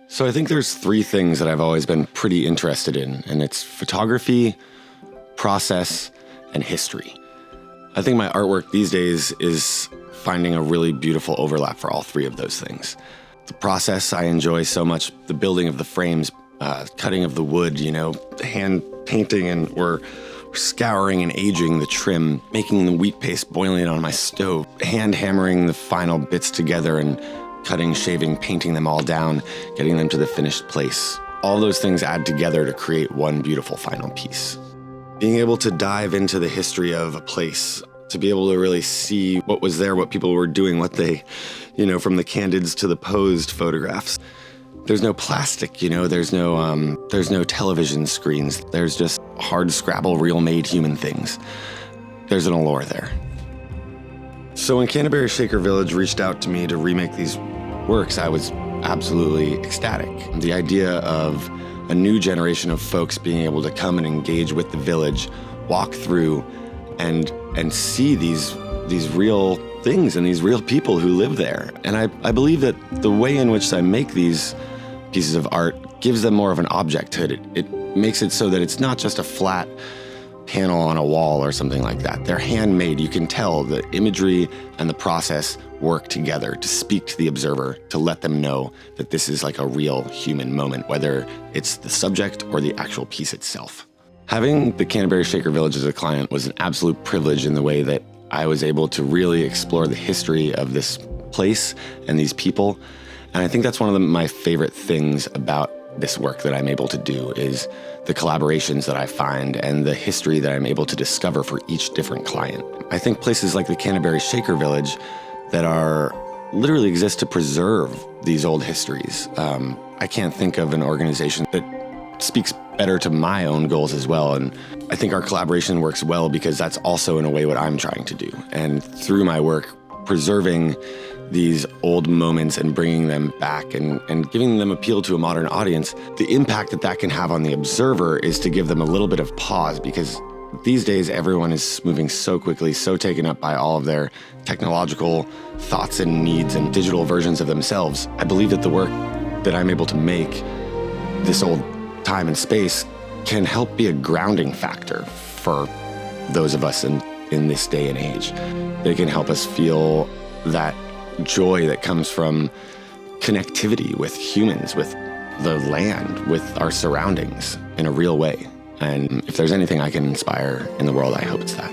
So I think there's three things that I've always been pretty interested in, and it's photography, process, and history. I think my artwork these days is finding a really beautiful overlap for all three of those things. The process I enjoy so much, the building of the frames, cutting of the wood, hand painting, and we're scouring and aging the trim, making the wheat paste, boiling it on my stove, hand hammering the final bits together and cutting, shaving, painting them all down, getting them to the finished place. All those things add together to create one beautiful final piece. Being able to dive into the history of a place, to be able to really see what was there, what people were doing, what they, from the candids to the posed photographs. There's no plastic, there's no television screens. There's just hard scrabble, real-made human things. There's an allure there. So when Canterbury Shaker Villiage reached out to me to remake these works, I was absolutely ecstatic. The idea of a new generation of folks being able to come and engage with the village, walk through, and see these real things and these real people who live there. And I believe that the way in which I make these pieces of art gives them more of an objecthood. It makes it so that it's not just a flat panel on a wall or something like that. They're handmade. You can tell the imagery and the process work together to speak to the observer, to let them know that this is like a real human moment, whether it's the subject or the actual piece itself. Having the Canterbury Shaker Villiage as a client was an absolute privilege in the way that I was able to really explore the history of this place and these people. And I think that's one of my favorite things about this work that I'm able to do is the collaborations that I find and the history that I'm able to discover for each different client. I think places like the Canterbury Shaker Village that are literally exist to preserve these old histories. I can't think of an organization that speaks better to my own goals as well. And I think our collaboration works well because that's also in a way what I'm trying to do. And through my work, preserving these old moments and bringing them back and giving them appeal to a modern audience, the impact that can have on the observer is to give them a little bit of pause, because these days everyone is moving so quickly, so taken up by all of their technological thoughts and needs and digital versions of themselves. I believe that the work that I'm able to make, this old time and space, can help be a grounding factor for those of us in this day and age. They can help us feel that joy that comes from connectivity with humans, with the land, with our surroundings in a real way. And if there's anything I can inspire in the world, I hope it's that.